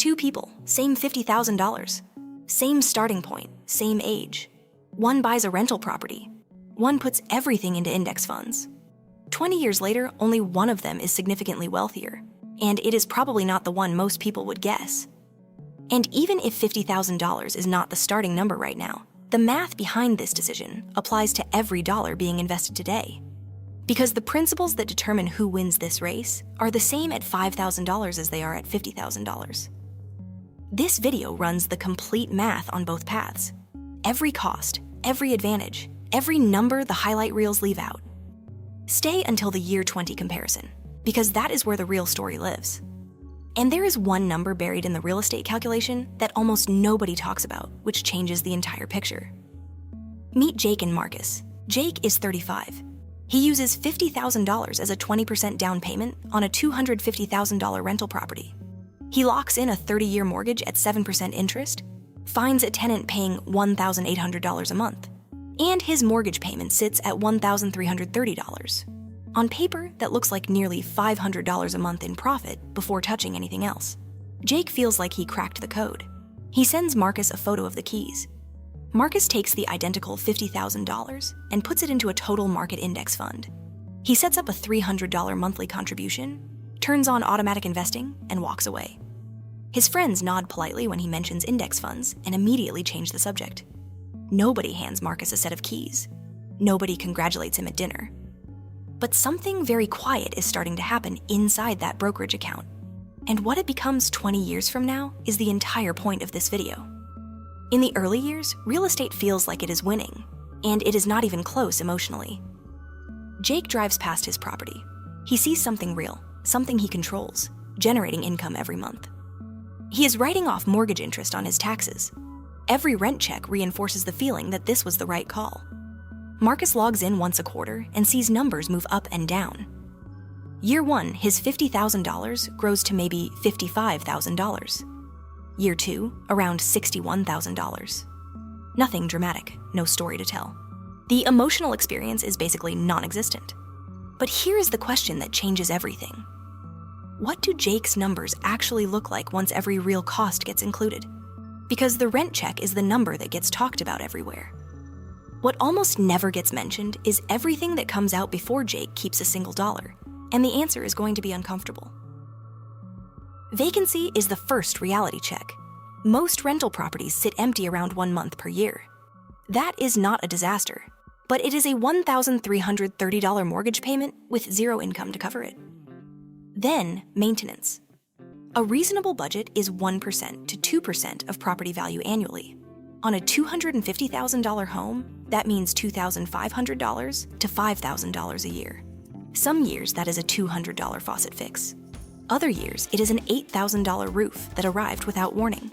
Two people, same $50,000. Same starting point, same age. One buys a rental property. One puts everything into index funds. 20 years later, only one of them is significantly wealthier, and it is probably not the one most people would guess. And even if $50,000 is not the starting number right now, the math behind this decision applies to every dollar being invested today. Because the principles that determine who wins this race are the same at $5,000 as they are at $50,000. This video runs the complete math on both paths. Every cost, every advantage, every number the highlight reels leave out. Stay until the year 20 comparison, because that is where the real story lives. And there is one number buried in the real estate calculation that almost nobody talks about, which changes the entire picture. Meet Jake and Marcus. Jake is 35. He uses $50,000 as a 20% down payment on a $250,000 rental property. He locks in a 30-year mortgage at 7% interest, finds a tenant paying $1,800 a month, and his mortgage payment sits at $1,330. On paper, that looks like nearly $500 a month in profit before touching anything else. Jake feels like he cracked the code. He sends Marcus a photo of the keys. Marcus takes the identical $50,000 and puts it into a total market index fund. He sets up a $300 monthly contribution, turns on automatic investing, and walks away. His friends nod politely when he mentions index funds and immediately change the subject. Nobody hands Marcus a set of keys. Nobody congratulates him at dinner. But something very quiet is starting to happen inside that brokerage account. And what it becomes 20 years from now is the entire point of this video. In the early years, real estate feels like it is winning, and it is not even close emotionally. Jake drives past his property. He sees something real, something he controls, generating income every month. He is writing off mortgage interest on his taxes. Every rent check reinforces the feeling that this was the right call. Marcus logs in once a quarter and sees numbers move up and down. Year 1, his $50,000 grows to maybe $55,000. Year 2, around $61,000. Nothing dramatic, no story to tell. The emotional experience is basically non-existent. But here is the question that changes everything. What do Jake's numbers actually look like once every real cost gets included? Because the rent check is the number that gets talked about everywhere. What almost never gets mentioned is everything that comes out before Jake keeps a single dollar, and the answer is going to be uncomfortable. Vacancy is the first reality check. Most rental properties sit empty around 1 month per year. That is not a disaster, but it is a $1,330 mortgage payment with zero income to cover it. Then, maintenance. A reasonable budget is 1% to 2% of property value annually. On a $250,000 home, that means $2,500 to $5,000 a year. Some years, that is a $200 faucet fix. Other years, it is an $8,000 roof that arrived without warning.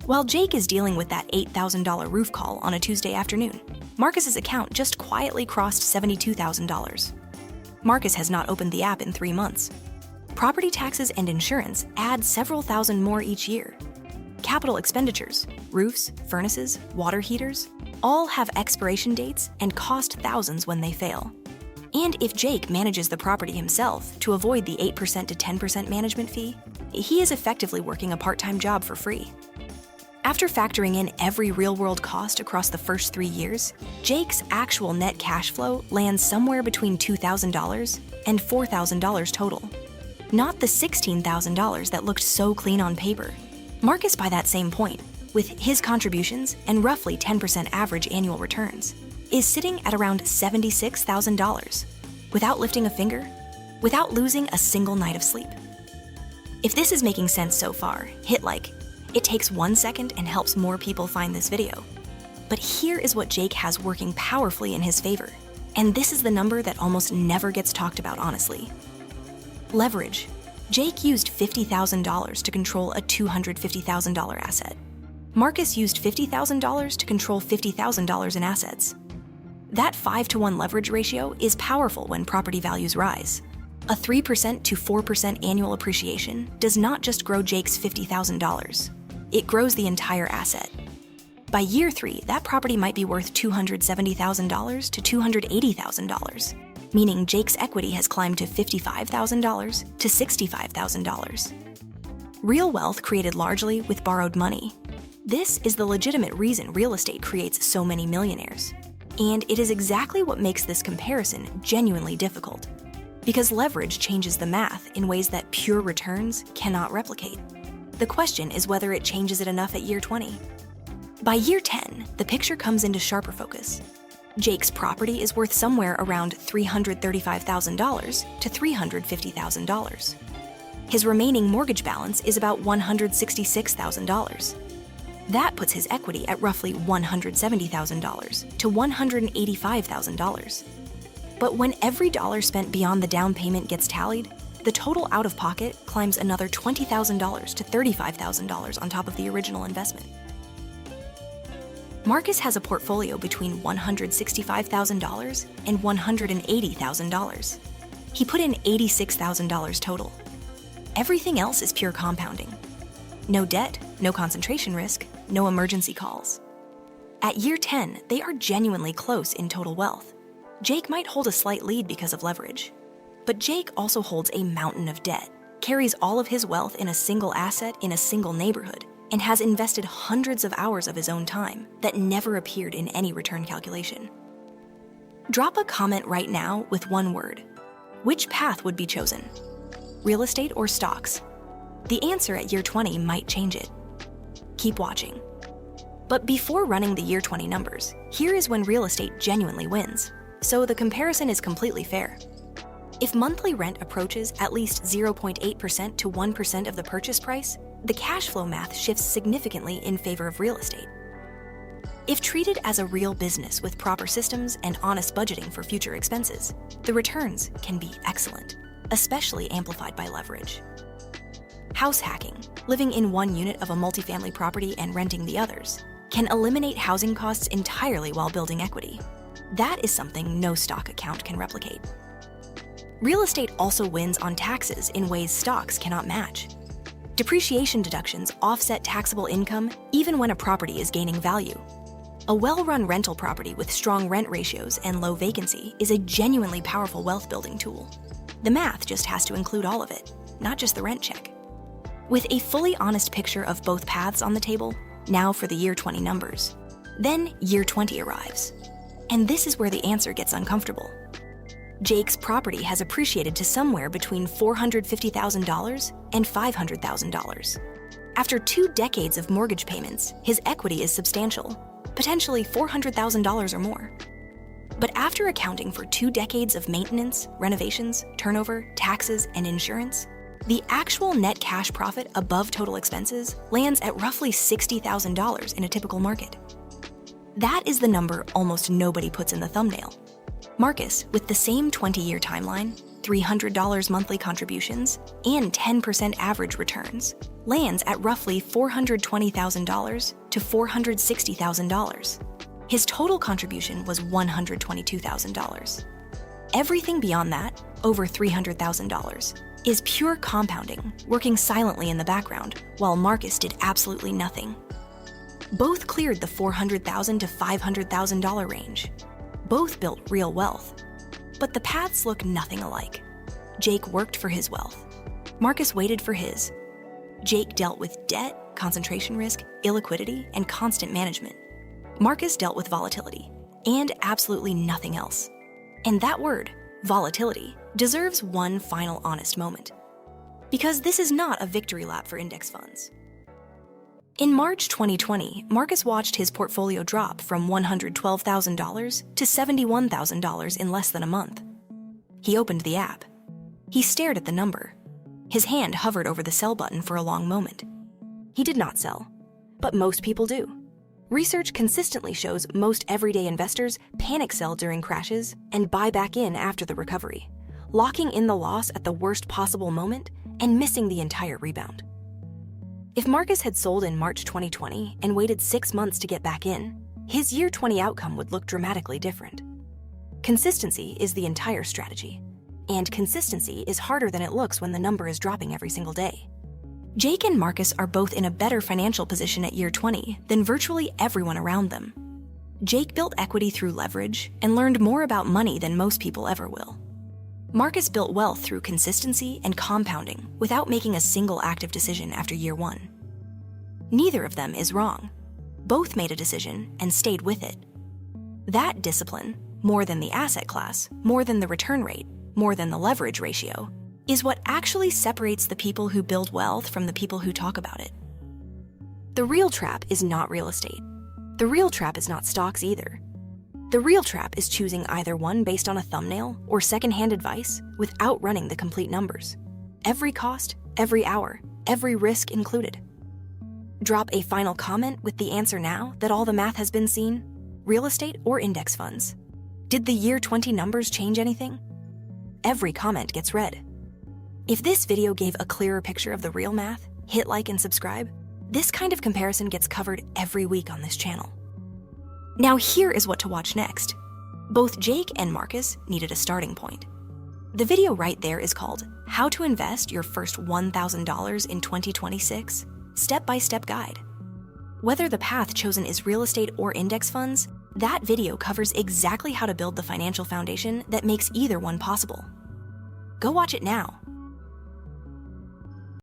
While Jake is dealing with that $8,000 roof call on a Tuesday afternoon, Marcus's account just quietly crossed $72,000. Marcus has not opened the app in 3 months. Property taxes and insurance add several thousand more each year. Capital expenditures, roofs, furnaces, water heaters, all have expiration dates and cost thousands when they fail. And if Jake manages the property himself to avoid the 8% to 10% management fee, he is effectively working a part-time job for free. After factoring in every real-world cost across the first 3 years, Jake's actual net cash flow lands somewhere between $2,000 and $4,000 total. Not the $16,000 that looked so clean on paper. Marcus, by that same point, with his contributions and roughly 10% average annual returns, is sitting at around $76,000, without lifting a finger, without losing a single night of sleep. If this is making sense so far, hit like. It takes 1 second and helps more people find this video. But here is what Jake has working powerfully in his favor, and this is the number that almost never gets talked about honestly. Leverage. Jake used $50,000 to control a $250,000 asset. Marcus used $50,000 to control $50,000 in assets. That 5-to-1 leverage ratio is powerful when property values rise. A 3% to 4% annual appreciation does not just grow Jake's $50,000. It grows the entire asset. By year 3, that property might be worth $270,000 to $280,000, meaning Jake's equity has climbed to $55,000 to $65,000. Real wealth created largely with borrowed money. This is the legitimate reason real estate creates so many millionaires. And it is exactly what makes this comparison genuinely difficult. Because leverage changes the math in ways that pure returns cannot replicate. The question is whether it changes it enough at year 20. By year 10, the picture comes into sharper focus. Jake's property is worth somewhere around $335,000 to $350,000. His remaining mortgage balance is about $166,000. That puts his equity at roughly $170,000 to $185,000. But when every dollar spent beyond the down payment gets tallied, the total out-of-pocket climbs another $20,000 to $35,000 on top of the original investment. Marcus has a portfolio between $165,000 and $180,000. He put in $86,000 total. Everything else is pure compounding. No debt, no concentration risk, no emergency calls. At year 10, they are genuinely close in total wealth. Jake might hold a slight lead because of leverage. But Jake also holds a mountain of debt, carries all of his wealth in a single asset in a single neighborhood, and has invested hundreds of hours of his own time that never appeared in any return calculation. Drop a comment right now with one word. Which path would be chosen? Real estate or stocks? The answer at year 20 might change it. Keep watching. But before running the year 20 numbers, here is when real estate genuinely wins, so the comparison is completely fair. If monthly rent approaches at least 0.8% to 1% of the purchase price, the cash flow math shifts significantly in favor of real estate. If treated as a real business with proper systems and honest budgeting for future expenses, the returns can be excellent, especially amplified by leverage. House hacking, living in one unit of a multifamily property and renting the others, can eliminate housing costs entirely while building equity. That is something no stock account can replicate. Real estate also wins on taxes in ways stocks cannot match. Depreciation deductions offset taxable income even when a property is gaining value. A well-run rental property with strong rent ratios and low vacancy is a genuinely powerful wealth-building tool. The math just has to include all of it, not just the rent check. With a fully honest picture of both paths on the table, now for the year 20 numbers. Then year 20 arrives. And this is where the answer gets uncomfortable. Jake's property has appreciated to somewhere between $450,000 and $500,000. After 2 decades of mortgage payments, his equity is substantial, potentially $400,000 or more. But after accounting for 2 decades of maintenance, renovations, turnover, taxes, and insurance, the actual net cash profit above total expenses lands at roughly $60,000 in a typical market. That is the number almost nobody puts in the thumbnail. Marcus, with the same 20-year timeline, $300 monthly contributions, and 10% average returns, lands at roughly $420,000 to $460,000. His total contribution was $122,000. Everything beyond that, over $300,000, is pure compounding, working silently in the background, while Marcus did absolutely nothing. Both cleared the $400,000 to $500,000 range. Both built real wealth. But the paths look nothing alike. Jake worked for his wealth. Marcus waited for his. Jake dealt with debt, concentration risk, illiquidity, and constant management. Marcus dealt with volatility, and absolutely nothing else. And that word, volatility, deserves one final honest moment. Because this is not a victory lap for index funds. In March 2020, Marcus watched his portfolio drop from $112,000 to $71,000 in less than a month. He opened the app. He stared at the number. His hand hovered over the sell button for a long moment. He did not sell, but most people do. Research consistently shows most everyday investors panic sell during crashes and buy back in after the recovery, locking in the loss at the worst possible moment and missing the entire rebound. If Marcus had sold in March 2020 and waited 6 months to get back in, his year 20 outcome would look dramatically different. Consistency is the entire strategy, and consistency is harder than it looks when the number is dropping every single day. Jake and Marcus are both in a better financial position at year 20 than virtually everyone around them. Jake built equity through leverage and learned more about money than most people ever will. Marcus built wealth through consistency and compounding without making a single active decision after year one. Neither of them is wrong. Both made a decision and stayed with it. That discipline, more than the asset class, more than the return rate, more than the leverage ratio, is what actually separates the people who build wealth from the people who talk about it. The real trap is not real estate. The real trap is not stocks either. The real trap is choosing either one based on a thumbnail or secondhand advice without running the complete numbers. Every cost, every hour, every risk included. Drop a final comment with the answer now that all the math has been seen: real estate or index funds. Did the year 20 numbers change anything? Every comment gets read. If this video gave a clearer picture of the real math, hit like and subscribe. This kind of comparison gets covered every week on this channel. Now here is what to watch next. Both Jake and Marcus needed a starting point. The video right there is called How to Invest Your First $1,000 in 2026, Step-by-Step Guide. Whether the path chosen is real estate or index funds, that video covers exactly how to build the financial foundation that makes either one possible. Go watch it now.